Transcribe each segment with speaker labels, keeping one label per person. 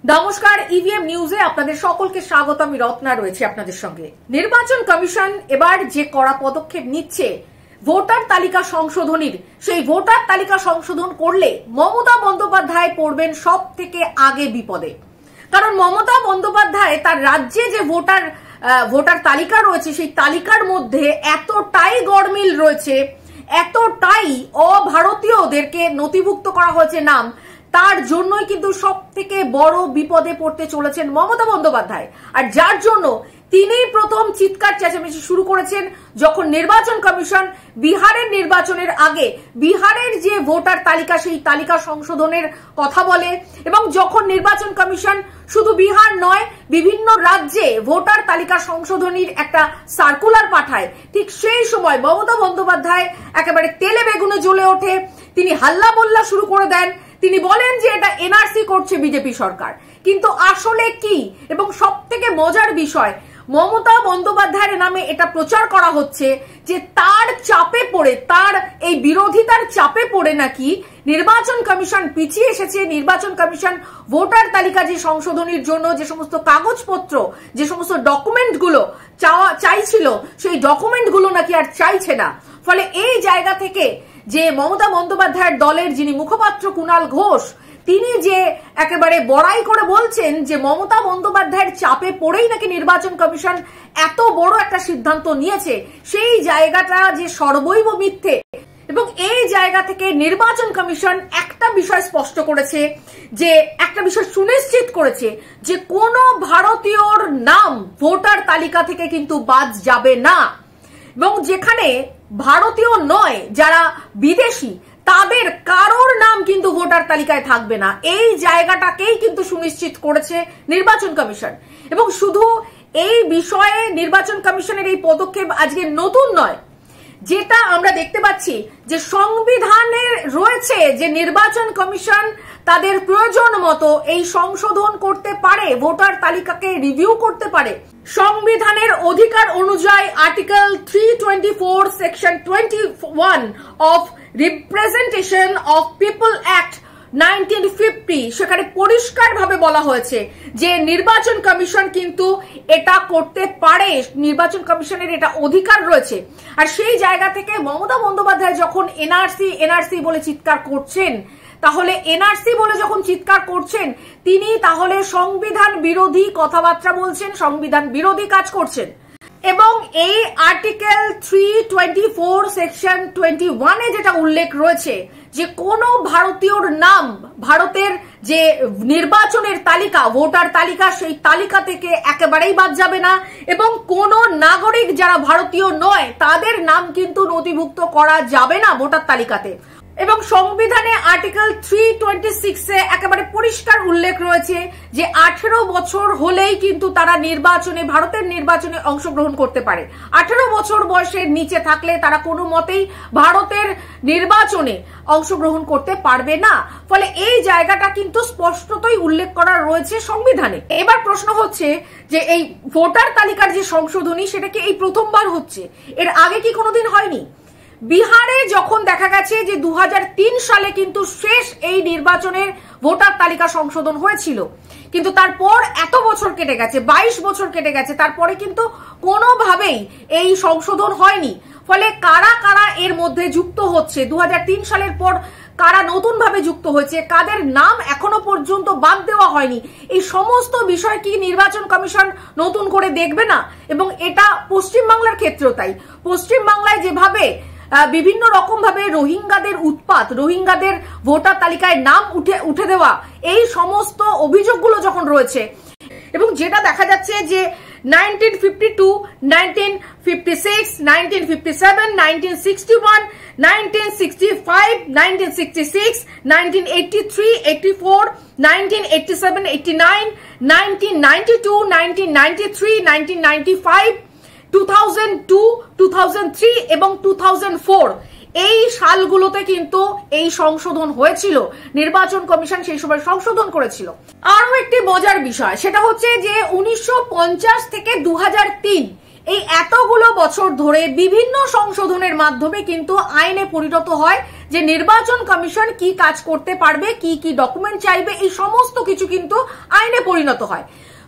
Speaker 1: নমস্কার, ইভিএম নিউজে আপনাদের সকলকে স্বাগত। আমি রত্না রয়েছে আপনাদের সঙ্গে। নির্বাচন কমিশন এবার যে কড়া পদক্ষেপ নিচ্ছে ভোটার তালিকা সংশোধনীর, সেই ভোটার তালিকা সংশোধন করলে মমতা বন্দ্যোপাধ্যায় পড়বেন সব থেকে আগে বিপদে। কারণ মমতা বন্দ্যোপাধ্যায় তার রাজ্যে যে ভোটার তালিকা রয়েছে সেই তালিকার মধ্যে এতটাই গরমিল রয়েছে, এতটাই অভারতীয়দেরকে নথিভুক্ত করা হয়েছে নাম, তার জন্যই কিন্তু সব থেকে বড় বিপদে পড়তে চলেছেন মমতা বন্দ্যোপাধ্যায়। আর যার জন্য তিনি প্রথম চিৎকার চেঁচামেচি শুরু করেছেন যখন নির্বাচন কমিশন বিহারের নির্বাচনের আগে বিহারের যে ভোটার তালিকা সেই তালিকা সংশোধনের কথা বলে, এবং যখন নির্বাচন কমিশন শুধু বিহার নয় বিভিন্ন রাজ্যে ভোটার তালিকা সংশোধনীর একটা সার্কুলার পাঠায়, ঠিক সেই সময় মমতা বন্দ্যোপাধ্যায় একেবারে তেলে বেগুনে জ্বলে ওঠে। তিনি হাল্লা বল্লা শুরু করে দেন। তিনি বলেন যে এটা এনআরসি করছে বিজেপি সরকার, কিন্তু আসলে কি? এবং সব থেকে মজার বিষয়, মমতা বন্দ্যোপাধ্যায়ের নামে এটা প্রচার করা হচ্ছে যে তার চাপে পড়ে, তার এই বিরোধিতার চাপে পড়ে নাকি নির্বাচন কমিশন পিছিয়ে এসেছে। নির্বাচন কমিশন ভোটার তালিকা যে সংশোধনীর জন্য যে সমস্ত কাগজপত্র, যে সমস্ত ডকুমেন্টগুলো চাইছিল সেই ডকুমেন্টগুলো নাকি আর চাইছে না। ফলে এই জায়গা থেকে যে মমতা বন্দ্যোপাধ্যায়ের দলের যিনি মুখপাত্র কুণাল ঘোষ, তিনি যে একেবারে বড়াই করে বলছেন যে মমতা বন্দ্যোপাধ্যায়ের চাপে পড়েই নাকি নির্বাচন কমিশন এত বড় একটা সিদ্ধান্ত নিয়েছে, সেই জায়গাটা যে সর্বৈব মিথ্যে। এবং এই জায়গা থেকে নির্বাচন কমিশন একটা বিষয় স্পষ্ট করেছে, যে একটা বিষয় সুনিশ্চিত করেছে যে কোনো ভারতীয়র নাম ভোটার তালিকা থেকে কিন্তু বাদ যাবে না, এবং যেখানে ভারতীয় নয় যারা বিদেশি তাদের কারোর নাম কিন্তু ভোটার তালিকায় থাকবে না। এই জায়গাটাকেই কিন্তু সুনিশ্চিত করেছে নির্বাচন কমিশন। এবং শুধু এই বিষয়ে নির্বাচন কমিশনের এই পদক্ষেপ আজকে নতুন নয়, যেটা আমরা দেখতে পাচ্ছি যে সংবিধানে রয়েছে যে নির্বাচন কমিশন তাদের প্রয়োজন মতো এই সংশোধন করতে পারে, ভোটার তালিকাকে রিভিউ করতে পারে। সংবিধানের অধিকার অনুযায়ী article 324 section 21 of representation of people act 1950 সেখানে পরিষ্কার ভাবে বলা হয়েছে যে নির্বাচন কমিশন কিন্তু এটা করতে পারে, নির্বাচন কমিশনের এটা অধিকার রয়েছে। আর সেই জায়গা থেকে মমতা বন্দ্যোপাধ্যায় যখন এনআরসি বলে চিৎকার করছেন, তাহলে এনআরসি বলে যখন চিৎকার করছেন তিনি তাহলে সংবিধান বিরোধী কথাবার্তা বলছেন, সংবিধান বিরোধী কাজ করছেন। এবং এই আর্টিকেল 324 সেকশন 21 যেটা উল্লেখ রয়েছে যে কোনো ভারতীয়র নাম ভারতের যে নির্বাচনের তালিকা, ভোটার তালিকা, সেই তালিকা থেকে একেবারেই বাদ যাবে না, এবং কোন নাগরিক যারা ভারতীয় নয় তাদের নাম কিন্তু নথিভুক্ত করা যাবে না ভোটার তালিকাতে। এবং সংবিধানে আর্টিকেল 326 একেবারে পরিষ্কার উল্লেখ রয়েছে যে 18 বছর হলেই কিন্তু তারা নির্বাচনে, ভারতের নির্বাচনে অংশগ্রহণ করতে পারে। 18 বছর বয়সের নিচে থাকলে তারা কোনো মতেই ভারতের নির্বাচনে অংশগ্রহণ করতে পারবে না। ফলে এই জায়গাটা কিন্তু স্পষ্টতই উল্লেখ করা রয়েছে সংবিধানে। এবার প্রশ্ন হচ্ছে যে এই ভোটার তালিকার যে সংশোধনী সেটা কি এই প্রথমবার হচ্ছে? এর আগে কি কোনোদিন হয়নি? বিহারে যখন দেখা গেছে যে 2003 সালে কিন্তু শেষ এই নির্বাচনের ভোটার তালিকা সংশোধন হয়েছিল, কিন্তু তারপর এত বছর কেটে গেছে, 22 বছর কেটে গেছে, তারপরে কিন্তু কোনোভাবেই এই সংশোধন হয়নি। ফলে কারা কারা এর মধ্যে যুক্ত হচ্ছে, 2003 সালের পর কারা নতুন ভাবে যুক্ত হয়েছে, কাদের নাম এখনো পর্যন্ত বাদ দেওয়া হয়নি, এই সমস্ত বিষয় কি নির্বাচন কমিশন নতুন করে দেখবে না? এবং এটা পশ্চিমবাংলার ক্ষেত্রেও তাই। পশ্চিমবাংলায় যেভাবে বিভিন্ন রকম ভাবে রোহিঙ্গাদের উৎপাত, রোহিঙ্গাদের ভোটার তালিকায় নাম উঠে দেওয়া, এই সমস্ত অভিযোগগুলো যখন রয়েছে, এবং যেটা দেখা যাচ্ছে যে 1952, 1956, 1957, 1961, 1965, 1966, 1983, 84, 1987, 89, 1992, 1993, 1995, 2002, 2003 এবং 2004 এই সালগুলোতে কিন্তু এই সংশোধন হয়েছিল। নির্বাচন কমিশন সেই সময় সংশোধন করেছিল। আরো একটি মজার বিষয় সেটা হচ্ছে যে 1950 থেকে 2003 এই এতগুলো বছর ধরে বিভিন্ন সংশোধনের মাধ্যমে কিন্তু আইনে পরিণত হয় যে নির্বাচন কমিশন কি কাজ করতে পারবে, কি কি ডকুমেন্ট চাইবে, এই সমস্ত কিছু কিন্তু আইনে পরিণত হয়।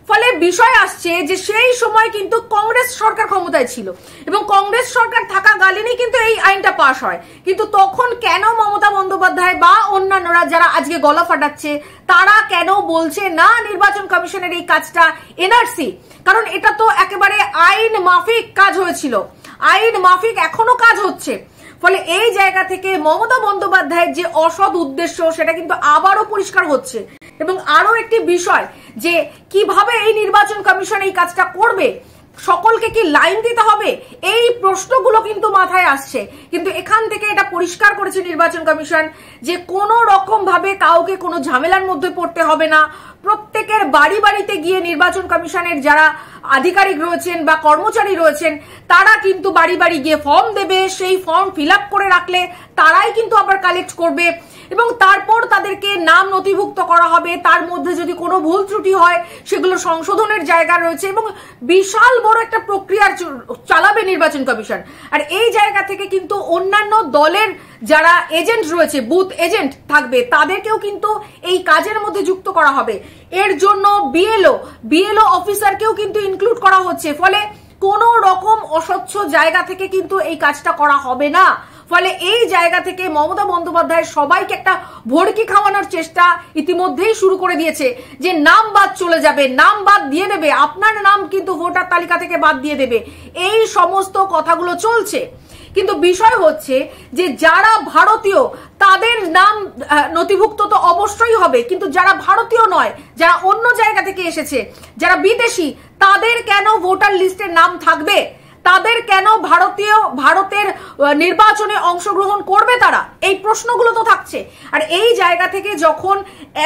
Speaker 1: ফলে বিষয় আসছে যে সেই সময় কিন্তু কংগ্রেস সরকার ক্ষমতায় ছিল এবং কংগ্রেস সরকার থাকাকালীনই কিন্তু এই আইনটা পাশ হয়। কিন্তু তখন কেন মমতা বন্দ্যোপাধ্যায় বা অন্যান্যরা যারা আজকে গলা ফাটাচ্ছে তারা কেন বলছে না নির্বাচন কমিশনের এই কাজটা এনআরসি? কারণ এটা তো একেবারে আইন মাফিক কাজ হয়েছিল, আইন মাফিক এখনো কাজ হচ্ছে। ফলে এই জায়গা থেকে মমতা বন্দ্যোপাধ্যায়ের যে অসৎ উদ্দেশ্য সেটা কিন্তু আবারও পরিষ্কার হচ্ছে। এবং আরো একটি বিষয় যে কিভাবে এই নির্বাচন কমিশন এই কাজটা করবে, সকলকে কি লাইন দিতে হবে, এই প্রশ্নগুলো কিন্তু মাথায় আসছে। কিন্তু এখান থেকে এটা পরিষ্কার করেছে নির্বাচন কমিশন যে কোনো রকম ভাবে কাউকে কোনো ঝামেলার মধ্যে পড়তে হবে না। প্রত্যেকের বাড়ি বাড়িতে গিয়ে নির্বাচন কমিশনের যারা আধিকারিক রয়েছেন বা কর্মচারী রয়েছেন তারা কিন্তু বাড়ি বাড়ি গিয়ে ফর্ম দেবে, সেই ফর্ম ফিল আপ করে রাখলে তারাই কিন্তু আবার কালেক্ট করবে এবং তারপর তাদেরকে নাম নথিভুক্ত করা হবে। তার মধ্যে যদি কোনো ভুল ত্রুটি হয় সেগুলো সংশোধনের জায়গা রয়েছে এবং বিশাল বড় একটা প্রক্রিয়া চালাবে নির্বাচন কমিশন। আর এই জায়গা থেকে কিন্তু অন্যান্য দলের যারা এজেন্ট রয়েছে, বুথ এজেন্ট থাকবে, তাদেরকেও কিন্তু এই কাজের মধ্যে যুক্ত করা হবে। এর জন্য বিএলও অফিসারকেও কিন্তু ইনক্লুড করা হচ্ছে। ফলে কোনো রকম অস্বচ্ছ জায়গা থেকে কিন্তু এই কাজটা করা হবে না। ফলে এই জায়গা থেকে মমতা বন্দ্যোপাধ্যায় সবাইকে একটা ভড়কি খাওয়ানোর চেষ্টা ইতিমধ্যেই শুরু করে দিয়েছে যে নাম বাদ চলে যাবে, নাম বাদ দিয়ে দেবে, আপনার নাম কিন্তু ভোটার তালিকা থেকে বাদ দিয়ে দেবে, এই সমস্ত কথাগুলো চলছে। কিন্তু বিষয় হচ্ছে যে যারা ভারতীয় তাদের নাম নথিভুক্ত তো অবশ্যই হবে, কিন্তু যারা ভারতীয় নয়, যারা অন্য জায়গা থেকে এসেছে, যারা বিদেশি, তাদের কেন ভোটার লিস্টের নাম থাকবে? তাদের কেন ভারতের নির্বাচনে অংশগ্রহণ করবে তারা? এই প্রশ্নগুলো তো থাকছে। আর এই জায়গা থেকে যখন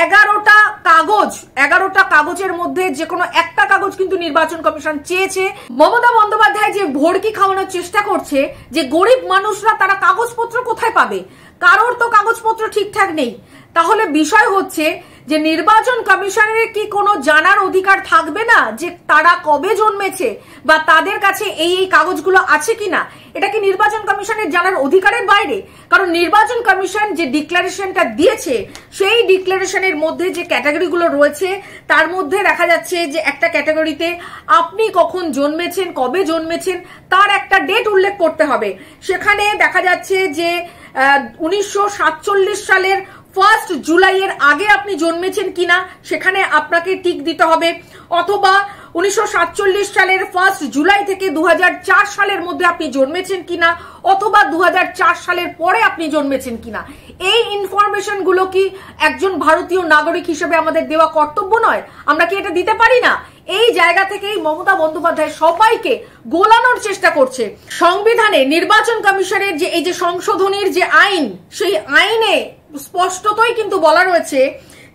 Speaker 1: 11টা কাগজের মধ্যে যে কোনো একটা কাগজ কিন্তু নির্বাচন কমিশন চেয়েছে, মমতা বন্দ্যোপাধ্যায় যে ভড়কি খাওয়ানোর চেষ্টা করছে যে গরিব মানুষরা তারা কাগজপত্র কোথায় পাবে, কারোর তো কাগজপত্র ঠিকঠাক নেই। তাহলে বিষয় হচ্ছে যে নির্বাচন কমিশনের কি কোনো জানার অধিকার থাকবে না যে তারা কবে জন্মেছে বা তাদের কাছে এই কাগজগুলো আছে কিনা? এটা কি নির্বাচন কমিশনের জানার অধিকারের বাইরে? কারণ নির্বাচন কমিশন যে ডিক্লারেশনটা দিয়েছে সেই ডিক্লারেশনের মধ্যে যে ক্যাটাগরিগুলো রয়েছে তার মধ্যে দেখা যাচ্ছে যে একটা ক্যাটাগরিতে আপনি কখন জন্মেছেন, কবে জন্মেছেন তার একটা ডেট উল্লেখ করতে হবে। সেখানে দেখা যাচ্ছে যে 1947 সালের 1 জুলাইয়ের আগে আপনি জন্মেছেন কিনা সেখানে আপনাকে টিক দিতে হবে, অথবা 1947 সালের 1 জুলাই থেকে 2004 সালের মধ্যে আপনি জন্মেছেন কিনা, অথবা 2004 সালের পরে আপনি জন্মেছেন কিনা। এই ইনফরমেশন গুলো কি একজন ভারতীয় নাগরিক হিসেবে আমাদের দেওয়া কর্তব্য নয়? আমরা কি এটা দিতে পারি না? এই জায়গা থেকেই মমতা বন্দ্যোপাধ্যায় সবাইকে গোলানোর চেষ্টা করছে। সংবিধানে নির্বাচন কমিশনের যে এই যে সংশোধনীর যে আইন, সেই আইনে স্পষ্টতই কিন্তু বলা রয়েছে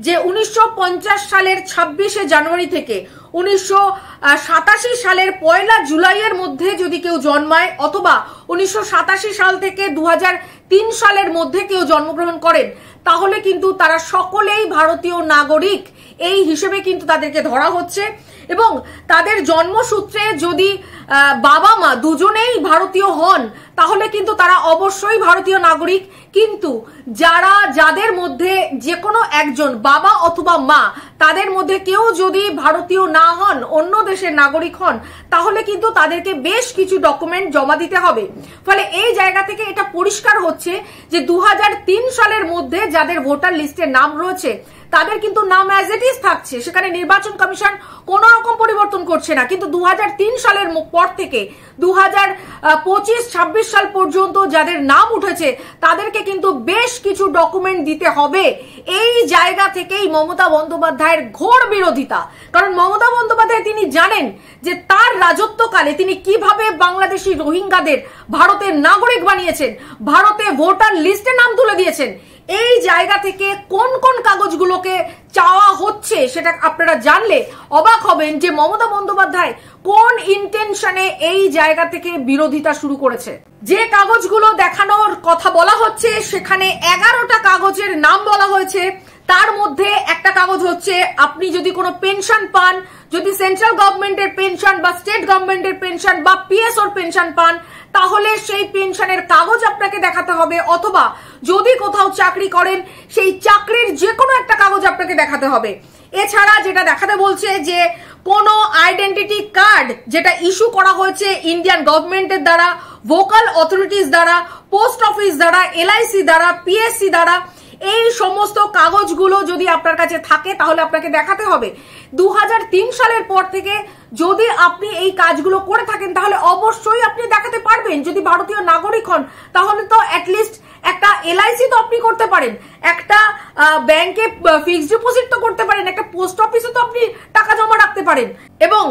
Speaker 1: যে 1950 সালের 26শে জানুয়ারি থেকে 1987 সালের 1 জুলাইয়ের মধ্যে যদি কেউ জন্মায়, অথবা 1987 সাল থেকে 2003 সালের মধ্যে কেউ জন্মগ্রহণ করেন, তাহলে কিন্তু তারা সকলেই ভারতীয় নাগরিক এই হিসেবে কিন্তু তাদেরকে ধরা হচ্ছে। এবং তাদের জন্মসূত্রে যদি বাবা মা দুজনেই ভারতীয় হন তাহলে কিন্তু তারা অবশ্যই ভারতীয় নাগরিক। কিন্তু যাদের মধ্যে যে কোনো একজন বাবা অথবা মা, তাদের মধ্যে কেউ যদি ভারতীয় না হন, অন্য দেশের নাগরিক হন, তাহলে কিন্তু তাদেরকে বেশ কিছু ডকুমেন্ট জমা দিতে হবে। ফলে এই জায়গা থেকে এটা পরিষ্কার হচ্ছে যে 2003 সালের মধ্যে যাদের ভোটার লিস্টে নাম রয়েছে তাদের কিন্তু নাম অ্যাজ ইট ইজ থাকছে, সেখানে নির্বাচন কমিশন কোন রকম পরিবর্তন করছে না। কিন্তু 2003 সালের পর থেকে 2025-26 সাল পর্যন্ত যাদের নাম উঠেছে তাদেরকে কিন্তু বেশ কিছু ডকুমেন্ট দিতে হবে। এই জায়গা থেকেই মমতা বন্দ্যোপাধ্যায়ের ঘোর বিরোধিতা। কারণ মমতা বন্দ্যোপাধ্যায় তিনি জানেন যে তার রাজত্বকালে তিনি কিভাবে বাংলাদেশি রোহিঙ্গাদের ভারতের নাগরিক বানিয়েছেন, ভারতে ভোটার লিস্টে নাম তুলে দিয়েছেন। এই জায়গা থেকে কোন কোন কাগজগুলোকে চাওয়া হচ্ছে সেটা আপনারা জানলে অবাক হবেন যে মমতা বন্দ্যোপাধ্যায় কোন ইন্টেনশনে এই জায়গা থেকে বিরোধিতা শুরু করেছে। যে কাগজগুলো দেখানোর কথা বলা হচ্ছে সেখানে 11টা কাগজের নাম বলা হয়েছে। তার মধ্যে একটা কাগজ হচ্ছে আপনি যদি কোনো পেনশন পান, যদি সেন্ট্রাল গভর্নমেন্টের পেনশন বা স্টেট গভর্নমেন্টের পেনশন বা পিএসওর পেনশন পান, তাহলে সেই পেনশনের কাগজ আপনাকে দেখাতে হবে, অথবা যদি কোথাও চাকরি করেন সেই চাকরির যে কোনো একটা কাগজ আপনাকে দেখাতে হবে। এছাড়া যেটা দেখাতে বলছে যে কোনো আইডেন্টিটি কার্ড যেটা ইস্যু করা হয়েছে ইন্ডিয়ান গভর্নমেন্টের দ্বারা, ভোকাল অথরিটিস দ্বারা, পোস্ট অফিস দ্বারা, এলআইসি দ্বারা, পিএসসি দ্বারা, এই সমস্ত কাগজগুলো যদি আপনার কাছে থাকে তাহলে আপনাকে দেখাতে হবে। 2003 সালের পর থেকে যদি আপনি এই কাজগুলো করে থাকেন তাহলে অবশ্যই আপনি দেখাতে পারবেন। যদি ভারতীয় নাগরিক হন তাহলে তো অ্যাটলিস্ট একটা এলআইসি তো আপনি করতে পারেন, একটা ব্যাংকে ফিক্সড ডিপোজিট তো করতে পারেন, একটা পোস্ট অফিসে তো আপনি টাকা জমা রাখতে পারেন, এবং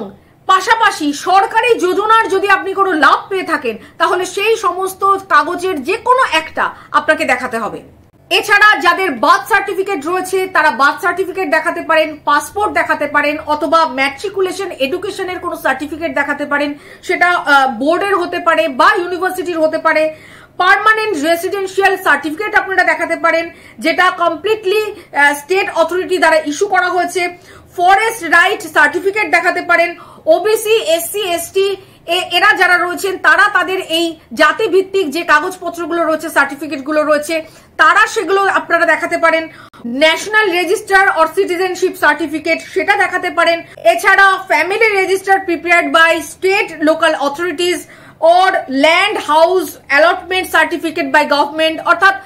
Speaker 1: পাশাপাশি সরকারি যোজনার যদি আপনি কোনো লাভ পেয়ে থাকেন তাহলে সেই সমস্ত কাগজের যে কোনো একটা আপনাকে দেখাতে হবে। এছাড়া যাদের বার্থ সার্টিফিকেট রয়েছে তারা বার্থ সার্টিফিকেট দেখাতে পারেন, পাসপোর্ট দেখাতে পারেন, অথবা ম্যাট্রিকুলেশন এডুকেশনের কোনো সার্টিফিকেট দেখাতে পারেন, সেটা বোর্ডের হতে পারে বা ইউনিভার্সিটির হতে পারে। পার্মানেন্ট রেসিডেন্সিয়াল সার্টিফিকেট আপনারা দেখাতে পারেন যেটা কমপ্লিটলি স্টেট অথরিটি দ্বারা ইস্যু করা হয়েছে। ফরেস্ট রাইট সার্টিফিকেট দেখাতে পারেন। ওবিসি, এসসি, এসটি এরা যারা রয়েছেন তারা তাদের এই জাতি ভিত্তিক যে কাগজপত্রগুলো রয়েছে, সার্টিফিকেটগুলো রয়েছে, তারা সেগুলো আপনারা দেখাতে পারেন। National register or citizenship certificate সেটা দেখাতে পারেন। এছাড়া family register prepared by state local authorities or land house allotment certificate by government, অর্থাৎ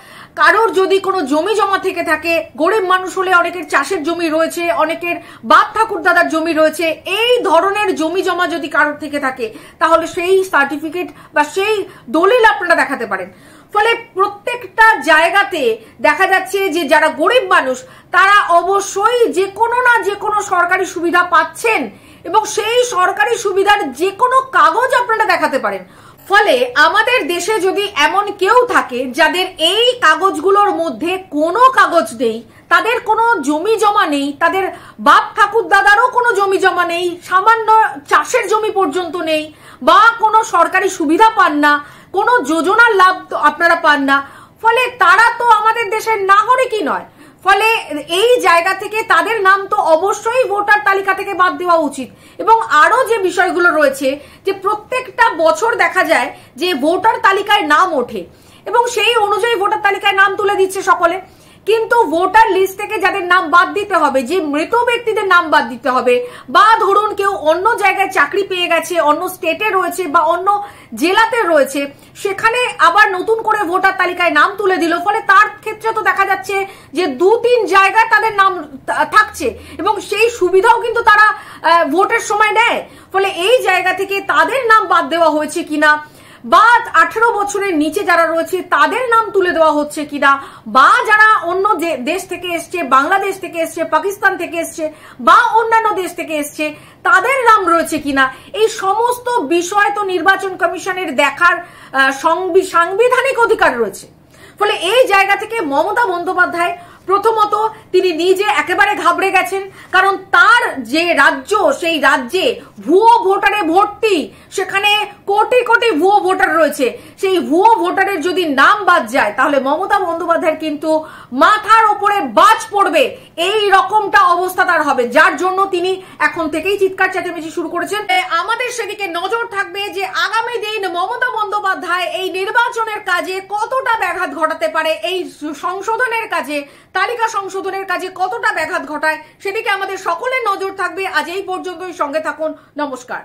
Speaker 1: কারোর যদি কোনো জমি জমা থেকে থাকে, গরিব মানুষ হলে অনেকের চাষের জমি রয়েছে, অনেকের বাপ ঠাকুর দাদার জমি রয়েছে, এই ধরনের জমি জমা যদি কারোর থেকে থাকে তাহলে সেই সার্টিফিকেট বা সেই দলিল আপনারা দেখাতে পারেন। ফলে প্রত্যেকটা জায়গাতে দেখা যাচ্ছে যে যারা গরিব মানুষ তারা অবশ্যই যে কোনো না যে কোনো সরকারি সুবিধা পাচ্ছেন, এবং সেই সরকারি সুবিধার যে কোনো কাগজ আপনারা দেখাতে পারেন। ফলে আমাদের দেশে যদি এমন কেউ থাকে যাদের এই কাগজগুলোর মধ্যে কোনো কাগজ নেই, তাদের কোনো জমি জমা নেই, তাদের বাপ ঠাকুর দাদারও কোনো জমি জমা নেই, সামান্য চাষের জমি পর্যন্ত নেই, বা কোনো সরকারি সুবিধা পান না, কোনো যোজনার লাভ আপনারা পান না, ফলে তারা তো আমাদের দেশের নাগরিকই নয়। ফলে এই জায়গা থেকে তাদের নাম তো অবশ্যই ভোটার তালিকা থেকে বাদ দেওয়া উচিত। এবং আরো যে বিষয়গুলো রয়েছে যে প্রত্যেকটা বছর দেখা যায় যে ভোটার তালিকায় নাম ওঠে এবং সেই অনুযায়ী ভোটার তালিকায় নাম তুলে দিচ্ছে সকলে, কিন্তু ভোটার লিস্ট থেকে যাদের নাম বাদ দিতে হবে, যে মৃত ব্যক্তিদের নাম বাদ দিতে হবে, বা ধরুন কেউ অন্য জায়গায় চাকরি পেয়ে গেছে, অন্য স্টেটে রয়েছে বা অন্য জেলাতে রয়েছে, সেখানে আবার নতুন করে ভোটার তালিকায় নাম তুলে দিল, ফলে তার ক্ষেত্রে তো দেখা যাচ্ছে যে 2-3 জায়গায় তাদের নাম থাকছে এবং সেই সুবিধাও কিন্তু তারা ভোটের সময় নেয়। ফলে এই জায়গা থেকে তাদের নাম বাদ দেওয়া হয়েছে কিনা, বা 18 বছরের নিচে যারা রয়েছে তাদের নাম তুলে দেওয়া হচ্ছে কিনা, বা যারা অন্য দেশ থেকে এসছে, বাংলাদেশ থেকে এসছে, পাকিস্তান থেকে এসছে বা অন্যান্য দেশ থেকে এসছে, তাদের নাম রয়েছে কিনা, এই সমস্ত বিষয় তো নির্বাচন কমিশনের দেখার সাংবিধানিক অধিকার রয়েছে। ফলে এই জায়গা থেকে মমতা বন্দ্যোপাধ্যায় প্রথমত তিনি নিজে একেবারে ঘাবড়ে গেছেন, কারণ তার যে রাজ্য সেই রাজ্যে ভুয়ো ভোটারে ভর্তি, সেখানে কোটি কোটি ভুয়ো ভোটার রয়েছে, সেই ভুয়ো ভোটারের যদি নাম বাদ যায় তাহলে মমতা বন্দ্যোপাধ্যায়ের কিন্তু মাথার উপরে বাজ পড়বে, এই রকমটা অবস্থা তার হবে, যার জন্য তিনি এখন থেকেই চিৎকার চেঁচামেচি শুরু করেছেন। আমাদের সেদিকে নজর থাকবে যে আগামী দিন মমতা বন্দ্যোপাধ্যায় এই নির্বাচনের কাজে কতটা ব্যাঘাত ঘটাতে পারে, এই সংশোধনের কাজে, তালিকা সংশোধনের কাজে কতটা ব্যাঘাত ঘটায়, সেদিকে আমাদের সকলের নজর থাকবে। আজ এই পর্যন্তই, সঙ্গে থাকুন, নমস্কার।